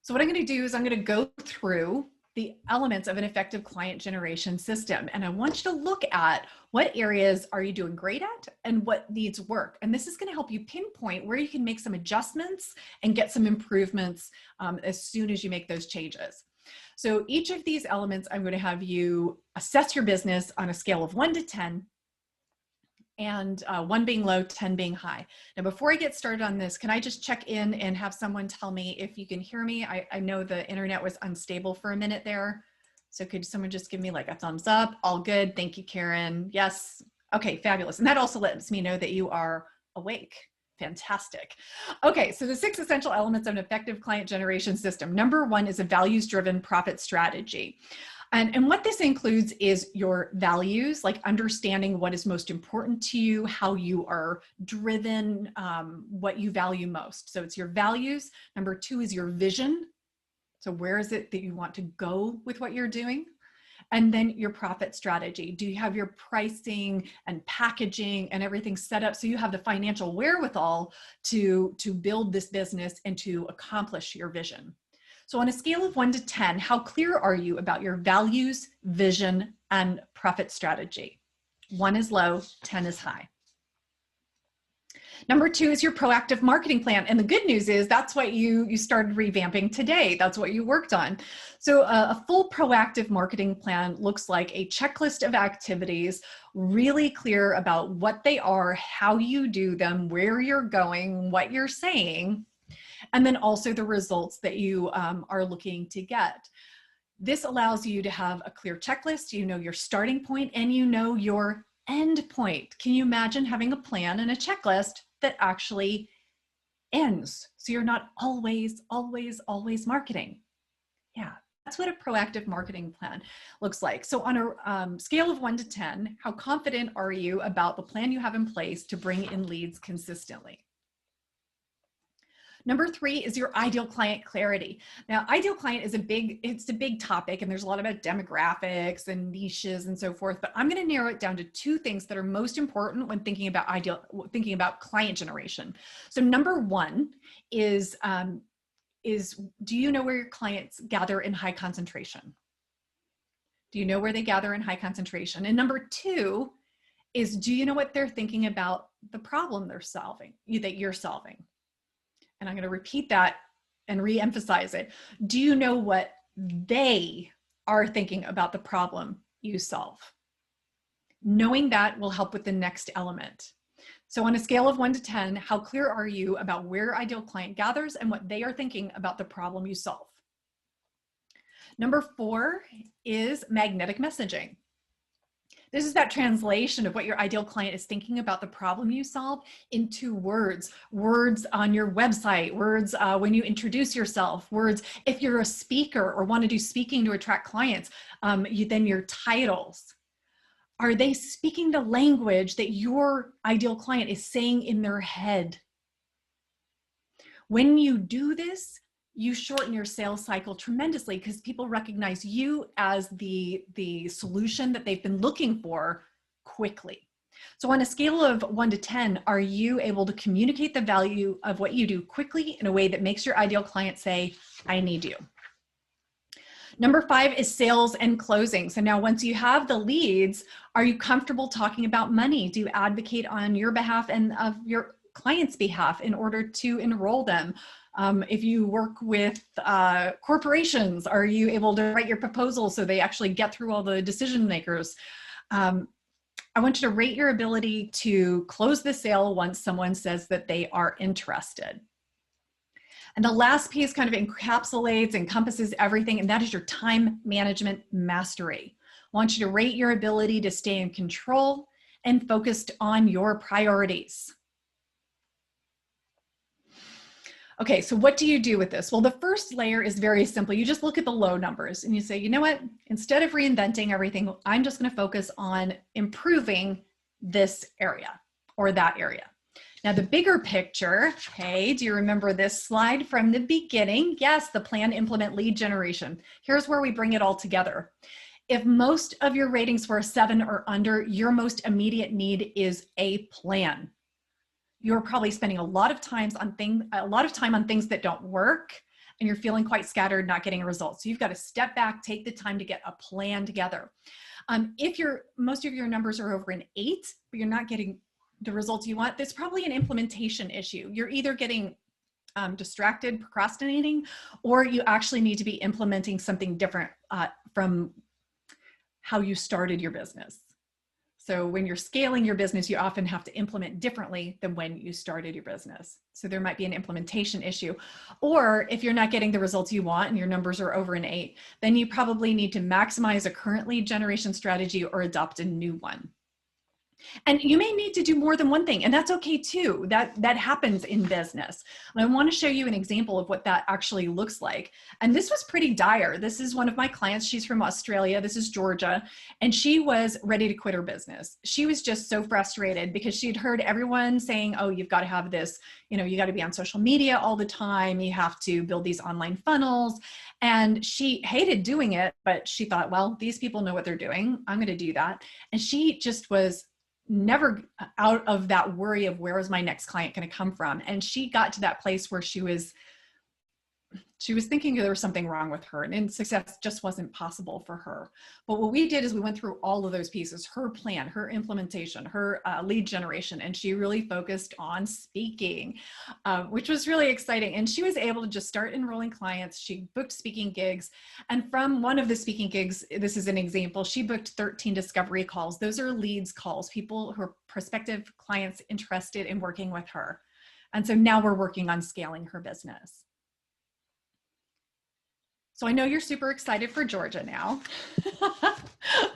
So what I'm going to do is I'm going to go through the elements of an effective client generation system. And I want you to look at what areas are you doing great at and what needs work. And this is going to help you pinpoint where you can make some adjustments and get some improvements as soon as you make those changes. So each of these elements, I'm going to have you assess your business on a scale of 1 to 10. And 1 being low, 10 being high. Now, before I get started on this, can I just check in and have someone tell me if you can hear me? I know the internet was unstable for a minute there. So could someone just give me like a thumbs up? All good. Thank you, Karen. Yes. Okay, fabulous. And that also lets me know that you are awake. Fantastic. Okay, so the 6 essential elements of an effective client generation system. Number 1 is a values-driven profit strategy. And what this includes is your values, like understanding what is most important to you, how you are driven, what you value most. So it's your values. Number 2 is your vision. So where is it that you want to go with what you're doing? And then your profit strategy. Do you have your pricing and packaging and everything set up so you have the financial wherewithal to build this business and to accomplish your vision? So on a scale of 1 to 10, how clear are you about your values, vision, and profit strategy? 1 is low, 10 is high. Number 2 is your proactive marketing plan. And the good news is that's what you started revamping today. That's what you worked on. So a full proactive marketing plan looks like a checklist of activities, really clear about what they are, how you do them, where you're going, what you're saying, and then also the results that you are looking to get. This allows you to have a clear checklist. You know your starting point and you know your end point. Can you imagine having a plan and a checklist that actually ends? So you're not always marketing. Yeah, that's what a proactive marketing plan looks like. So on a scale of 1 to 10, how confident are you about the plan you have in place to bring in leads consistently? Number 3 is your ideal client clarity. Now, ideal client is it's a big topic, and there's a lot about demographics and niches and so forth, but I'm going to narrow it down to 2 things that are most important when thinking about client generation. So number 1 is do you know where your clients gather in high concentration? Do you know where they gather in high concentration? And number 2 is, do you know what they're thinking about the problem they're solving, that you're solving? And I'm going to repeat that and re-emphasize it. Do you know what they are thinking about the problem you solve? Knowing that will help with the next element. So on a scale of 1 to 10, how clear are you about where your ideal client gathers and what they are thinking about the problem you solve? Number 4 is magnetic messaging. This is that translation of what your ideal client is thinking about the problem you solve into words on your website, words when you introduce yourself, words if you're a speaker or want to do speaking to attract clients, then your titles. Are they speaking the language that your ideal client is saying in their head? When you do this, you shorten your sales cycle tremendously because people recognize you as the solution that they've been looking for quickly. So on a scale of 1 to 10, are you able to communicate the value of what you do quickly in a way that makes your ideal client say, I need you? Number 5 is sales and closing. So now once you have the leads, are you comfortable talking about money? Do you advocate on your behalf and of your client's behalf in order to enroll them? If you work with corporations, are you able to write your proposal so they actually get through all the decision makers? I want you to rate your ability to close the sale once someone says that they are interested. And the last piece kind of encapsulates, encompasses everything, and that is your time management mastery. I want you to rate your ability to stay in control and focused on your priorities. Okay, so what do you do with this? Well, the first layer is very simple. You just look at the low numbers and you say, you know what? Instead of reinventing everything, I'm just going to focus on improving this area or that area. Now, the bigger picture, hey, do you remember this slide from the beginning? Yes, the plan, implement, lead generation. Here's where we bring it all together. If most of your ratings were a 7 or under, your most immediate need is a plan. You're probably spending a lot of time on things that don't work, and you're feeling quite scattered, not getting a result. So you've got to step back, take the time to get a plan together. If most of your numbers are over an 8, but you're not getting the results you want, there's probably an implementation issue. You're either getting distracted, procrastinating, or you actually need to be implementing something different from how you started your business. So when you're scaling your business, you often have to implement differently than when you started your business. So there might be an implementation issue. Or if you're not getting the results you want and your numbers are over an 8, then you probably need to maximize a current lead generation strategy or adopt a new one. And you may need to do more than one thing, and that's okay too. That happens in business. And I want to show you an example of what that actually looks like. And this was pretty dire. This is one of my clients. She's from Australia. This is Georgia. And she was ready to quit her business. She was just so frustrated because she'd heard everyone saying, oh, you've got to have this, you got to be on social media all the time. You have to build these online funnels. And she hated doing it, but she thought, well, these people know what they're doing. I'm going to do that. And she just was never out of that worry of where is my next client going to come from. And she got to that place where she was thinking there was something wrong with her, and success just wasn't possible for her. But what we did is we went through all of those pieces, her plan, her implementation, her lead generation, and she really focused on speaking, which was really exciting. And she was able to just start enrolling clients. She booked speaking gigs. And from one of the speaking gigs, this is an example, she booked 13 discovery calls. Those are leads calls, people who are prospective clients interested in working with her. And so now we're working on scaling her business. So I know you're super excited for Georgia now,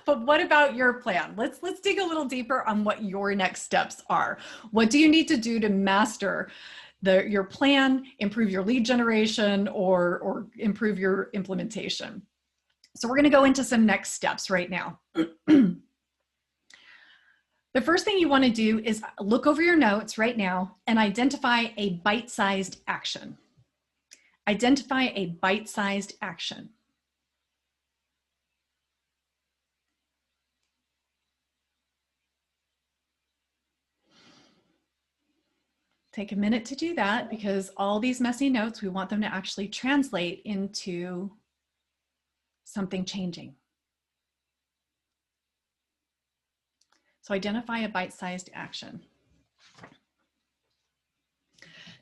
but what about your plan? Let's dig a little deeper on what your next steps are. What do you need to do to master your plan, improve your lead generation, or improve your implementation? So we're going to go into some next steps right now. The first thing you want to do is look over your notes right now and identify a bite-sized action. Identify a bite-sized action. Take a minute to do that, because all these messy notes, we want them to actually translate into something changing. So identify a bite-sized action.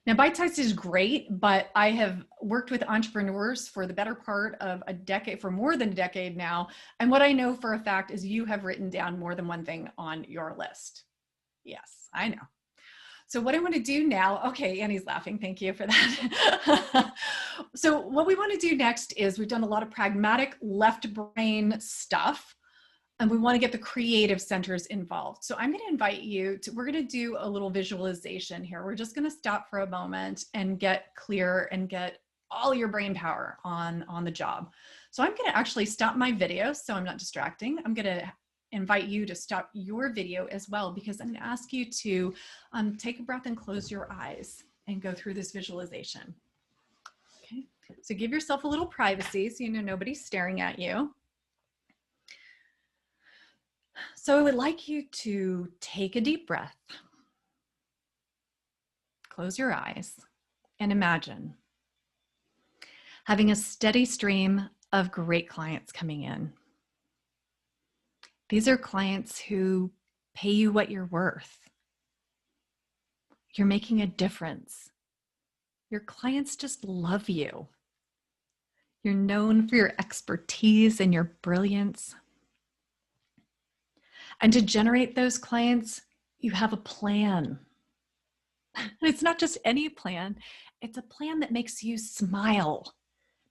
Now, bite-sized is great, but I have worked with entrepreneurs for the better part of a decade, for more than a decade now. And what I know for a fact is you have written down more than one thing on your list. Yes, I know. So what I want to do now, okay, Annie's laughing. Thank you for that. So what we want to do next is we've done a lot of pragmatic left brain stuff, and we want to get the creative centers involved. So I'm going to invite you to, we're going to do a little visualization here. We're just going to stop for a moment and get clear and get all your brain power on the job. So I'm going to actually stop my video so I'm not distracting. I'm going to invite you to stop your video as well, because I'm going to ask you to take a breath and close your eyes and go through this visualization. Okay, so give yourself a little privacy so you know nobody's staring at you. So I would like you to take a deep breath, close your eyes, and imagine having a steady stream of great clients coming in. These are clients who pay you what you're worth. You're making a difference. Your clients just love you. You're known for your expertise and your brilliance. And to generate those clients, you have a plan. And it's not just any plan, it's a plan that makes you smile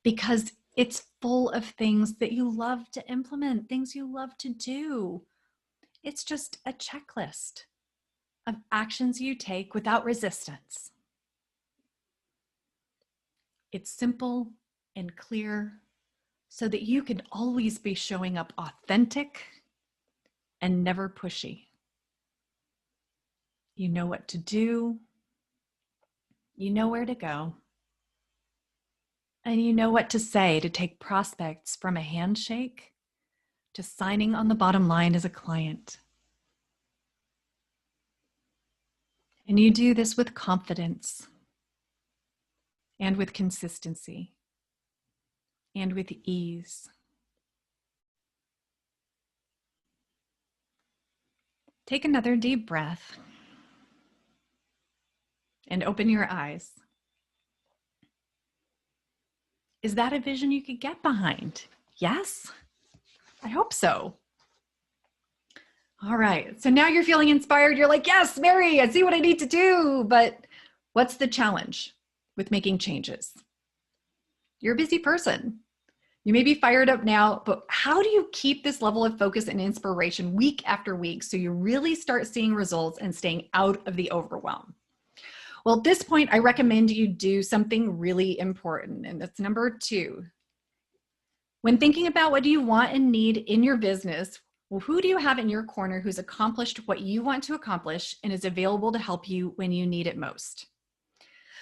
because it's full of things that you love to implement, things you love to do. It's just a checklist of actions you take without resistance. It's simple and clear so that you can always be showing up authentic and never pushy. You know what to do. You know where to go. And you know what to say to take prospects from a handshake to signing on the bottom line as a client. And you do this with confidence and with consistency and with ease. Take another deep breath and open your eyes. Is that a vision you could get behind? Yes? I hope so. All right, so now you're feeling inspired. You're like, yes, Mary, I see what I need to do. But what's the challenge with making changes? You're a busy person. You may be fired up now, but how do you keep this level of focus and inspiration week after week so you really start seeing results and staying out of the overwhelm? Well, at this point, I recommend you do something really important, and that's number 2. When thinking about what do you want and need in your business, well, who do you have in your corner who's accomplished what you want to accomplish and is available to help you when you need it most?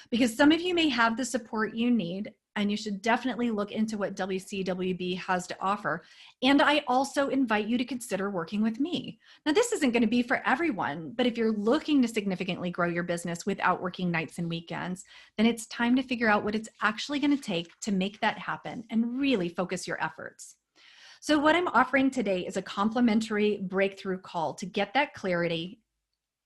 Because some of you may have the support you need, and you should definitely look into what WCWB has to offer. And I also invite you to consider working with me. Now, this isn't going to be for everyone, but if you're looking to significantly grow your business without working nights and weekends, then it's time to figure out what it's actually going to take to make that happen and really focus your efforts. So what I'm offering today is a complimentary breakthrough call to get that clarity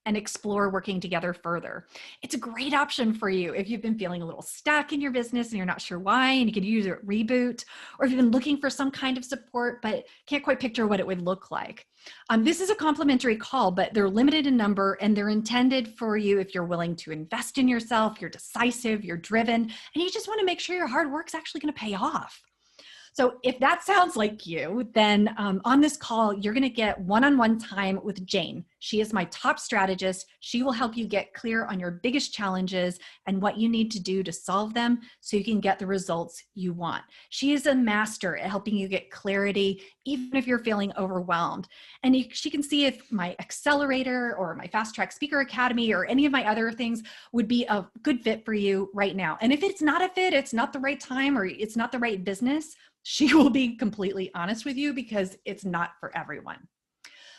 and explore working together further. It's a great option for you if you've been feeling a little stuck in your business and you're not sure why, and you could use a reboot, or if you've been looking for some kind of support but can't quite picture what it would look like. This is a complimentary call, but they're limited in number, and they're intended for you if you're willing to invest in yourself, you're decisive, you're driven, and you just want to make sure your hard work's actually going to pay off. So if that sounds like you, then on this call, you're going to get one-on-one time with Jane. She is my top strategist. She will help you get clear on your biggest challenges and what you need to do to solve them so you can get the results you want. She is a master at helping you get clarity, even if you're feeling overwhelmed. And she can see if my accelerator or my fast track speaker academy or any of my other things would be a good fit for you right now. And if it's not a fit, it's not the right time, or it's not the right business, she will be completely honest with you because it's not for everyone.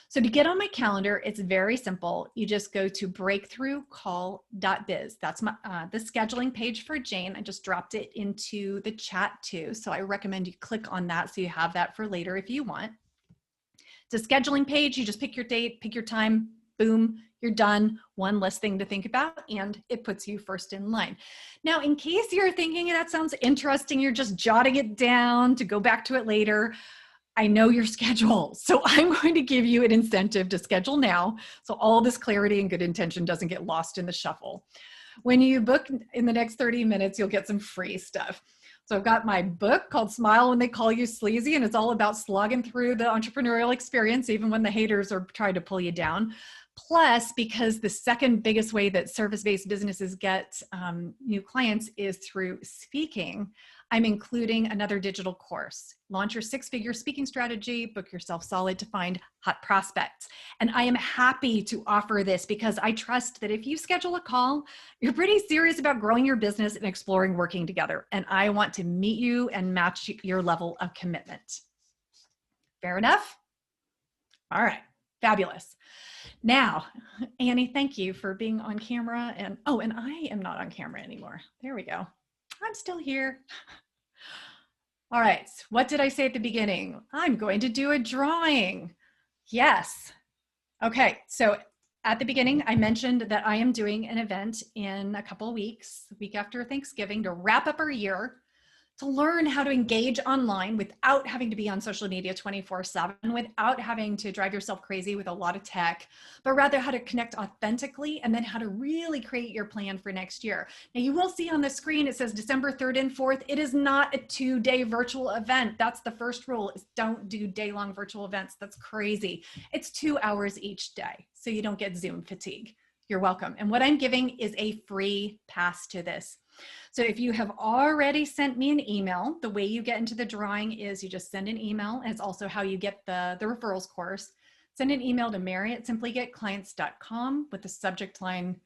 So to get on my calendar, it's very simple. You just go to breakthroughcall.biz. That's the scheduling page for Jane. I just dropped it into the chat too. So I recommend you click on that so you have that for later if you want. It's a scheduling page. You just pick your date, pick your time, boom, you're done. One less thing to think about, and it puts you first in line. Now, in case you're thinking that sounds interesting, you're just jotting it down to go back to it later, I know your schedule. So I'm going to give you an incentive to schedule now so all this clarity and good intention doesn't get lost in the shuffle. When you book in the next 30 minutes, you'll get some free stuff. So I've got my book called Smile When They Call You Sleazy, and it's all about slogging through the entrepreneurial experience, even when the haters are trying to pull you down. Plus, because the second biggest way that service-based businesses get new clients is through speaking, I'm including another digital course. Launch your 6-figure speaking strategy, book yourself solid to find hot prospects. And I am happy to offer this because I trust that if you schedule a call, you're pretty serious about growing your business and exploring working together. And I want to meet you and match your level of commitment. Fair enough? All right, fabulous. Now, Annie, thank you for being on camera. And I am not on camera anymore. There we go. I'm still here. All right, what did I say at the beginning? I'm going to do a drawing. Yes. Okay, so at the beginning, I mentioned that I am doing an event in a couple of weeks, the week after Thanksgiving, to wrap up our year, to learn how to engage online without having to be on social media 24/7, without having to drive yourself crazy with a lot of tech, but rather how to connect authentically and then how to really create your plan for next year. Now you will see on the screen, it says December 3rd and 4th. It is not a 2-day virtual event. That's the first rule, is don't do day-long virtual events. That's crazy. It's 2 hours each day, so you don't get Zoom fatigue. You're welcome. And what I'm giving is a free pass to this. So if you have already sent me an email, the way you get into the drawing is you just send an email, and it's also how you get the referrals course. Send an email to mary@simplygetclients.com with the subject line,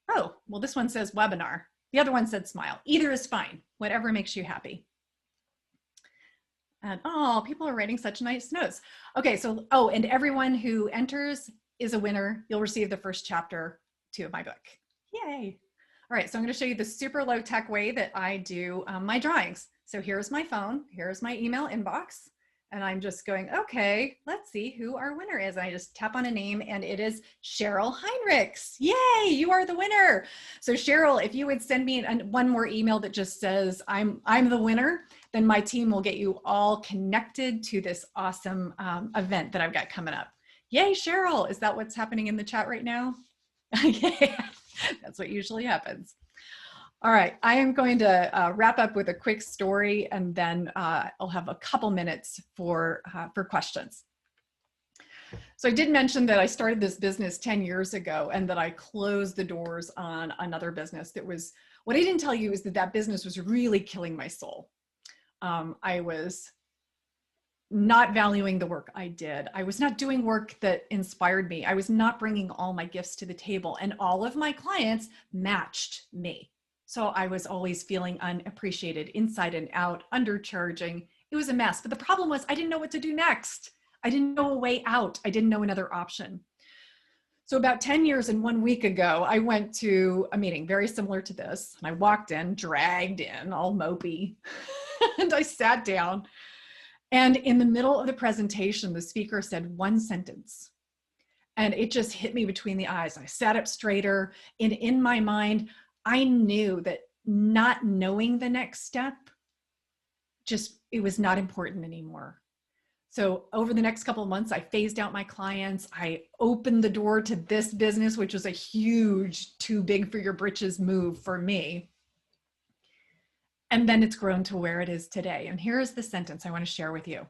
oh, well, this one says webinar. The other one said smile. Either is fine, whatever makes you happy. And oh, people are writing such nice notes. Okay, so, oh, and everyone who enters is a winner. You'll receive the first chapter 2 of my book. Yay. All right, so I'm going to show you the super low tech way that I do my drawings. So here's my phone, here's my email inbox, and I'm just going, okay, let's see who our winner is. I just tap on a name, and it is Cheryl Heinrichs. Yay, you are the winner. So Cheryl, if you would send me one more email that just says I'm the winner, then my team will get you all connected to this awesome event that I've got coming up. Yay, Cheryl. Is that what's happening in the chat right now? Yeah. That's what usually happens. All right, I am going to wrap up with a quick story, and then I'll have a couple minutes for questions. So I did mention that I started this business 10 years ago and that I closed the doors on another business that was, what I didn't tell you is that that business was really killing my soul. I was not valuing the work I did. I was not doing work that inspired me. I was not bringing all my gifts to the table, and all of my clients matched me. So I was always feeling unappreciated, inside and out, undercharging. It was a mess. But the problem was I didn't know what to do next. I didn't know a way out. I didn't know another option. So about 10 years and 1 week ago, I went to a meeting very similar to this. And I walked in, dragged in, all mopey, and I sat down. And in the middle of the presentation, the speaker said one sentence, and it just hit me between the eyes. I sat up straighter, and in my mind, I knew that not knowing the next step, it was not important anymore. So over the next couple of months, I phased out my clients. I opened the door to this business, which was a huge, too big for your britches move for me. And then it's grown to where it is today. And here is the sentence I want to share with you.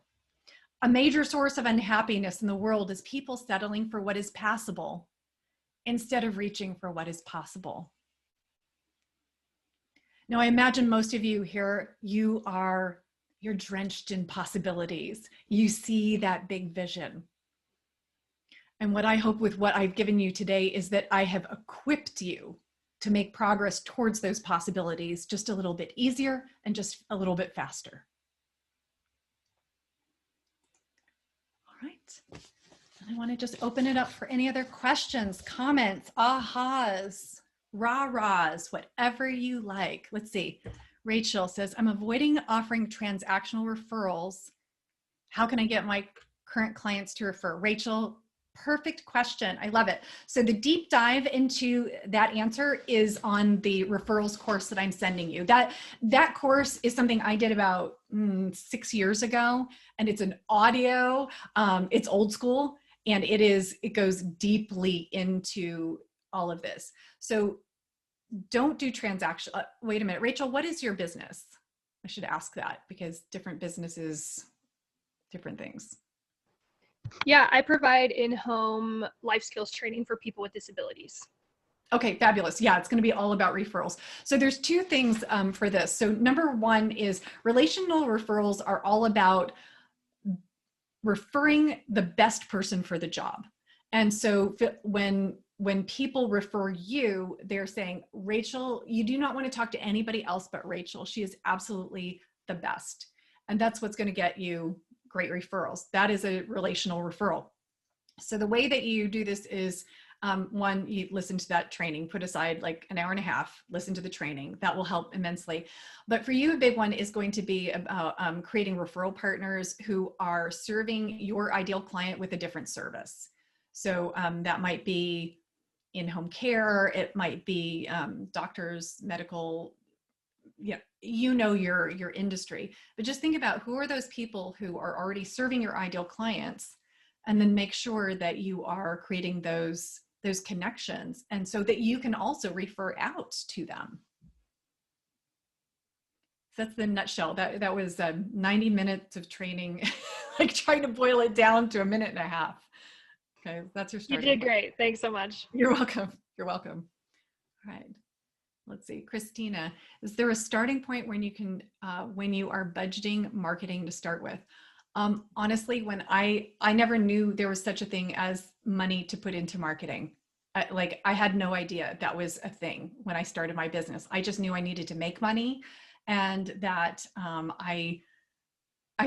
A major source of unhappiness in the world is people settling for what is passable instead of reaching for what is possible. Now, I imagine most of you here, you're drenched in possibilities. You see that big vision. And what I hope with what I've given you today is that I have equipped you to make progress towards those possibilities just a little bit easier and just a little bit faster. All right. And I want to just open it up for any other questions, comments, ahas, rah-rahs, whatever you like. Let's see. Rachel says, I'm avoiding offering transactional referrals. How can I get my current clients to refer? Rachel, perfect question. I love it. So the deep dive into that answer is on the referrals course that I'm sending you. That course is something I did about 6 years ago, and it's an audio, it's old school, and it goes deeply into all of this. So don't do transaction. Wait a minute, Rachel, what is your business? I should ask that because different businesses, different things. Yeah, I provide in-home life skills training for people with disabilities. Okay, fabulous. Yeah, it's going to be all about referrals. So there's two things for this. So number one is relational referrals are all about referring the best person for the job. And so when people refer you, they're saying, Rachel, you do not want to talk to anybody else but Rachel. She is absolutely the best. And that's what's going to get you great referrals. That is a relational referral. So the way that you do this is, one, you listen to that training, put aside like an hour and a half, listen to the training. That will help immensely. But for you, a big one is going to be about creating referral partners who are serving your ideal client with a different service. So that might be in-home care, it might be doctors, medical, your industry. But just think about who are those people who are already serving your ideal clients, and then make sure that you are creating those connections, and so that you can also refer out to them. So that's the nutshell. That was 90 minutes of training, like trying to boil it down to a minute and a half. Okay, that's your You starting did point. great. Thanks so much. You're welcome. You're welcome. All right. Let's see, Christina, is there a starting point when you can, when you are budgeting marketing to start with? Honestly, when I never knew there was such a thing as money to put into marketing. I had no idea that was a thing when I started my business. I just knew I needed to make money, and that I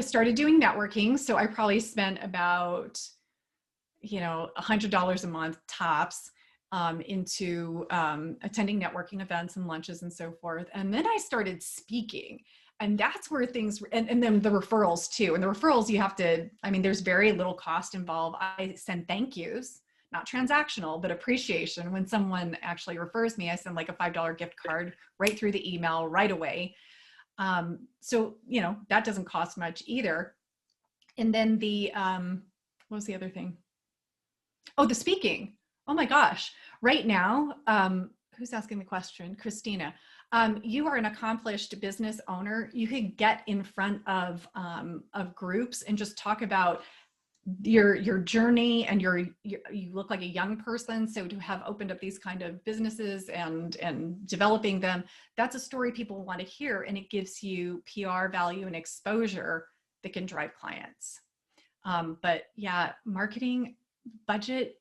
started doing networking. So I probably spent about, $100 a month tops into attending networking events and lunches and so forth. And then I started speaking, and that's where things, and then the referrals too. And the referrals, you have to, there's very little cost involved. I send thank yous, not transactional, but appreciation. When someone actually refers me, I send like a $5 gift card right through the email right away. So, that doesn't cost much either. And then the, what was the other thing? Oh, the speaking. Oh my gosh. Right now, who's asking the question? Christina. You are an accomplished business owner. You could get in front of groups and just talk about your journey, and you look like a young person. So to have opened up these kind of businesses and developing them, that's a story people want to hear, and it gives you PR value and exposure that can drive clients. But yeah, marketing budget,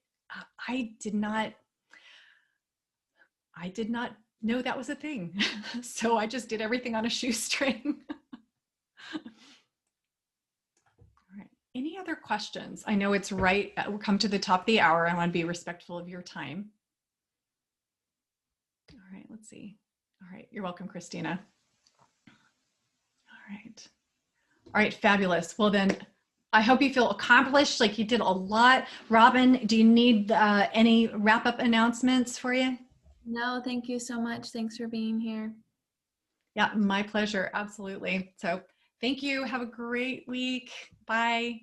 I did not know that was a thing. So I just did everything on a shoestring. All right. Any other questions? I know it's right. We'll come to the top of the hour. I want to be respectful of your time. All right. Let's see. All right. You're welcome, Christina. All right. All right. Fabulous. Well, then I hope you feel accomplished, like you did a lot. Robin, do you need any wrap-up announcements for you? No, thank you so much. Thanks for being here. Yeah, my pleasure. Absolutely. So thank you. Have a great week. Bye.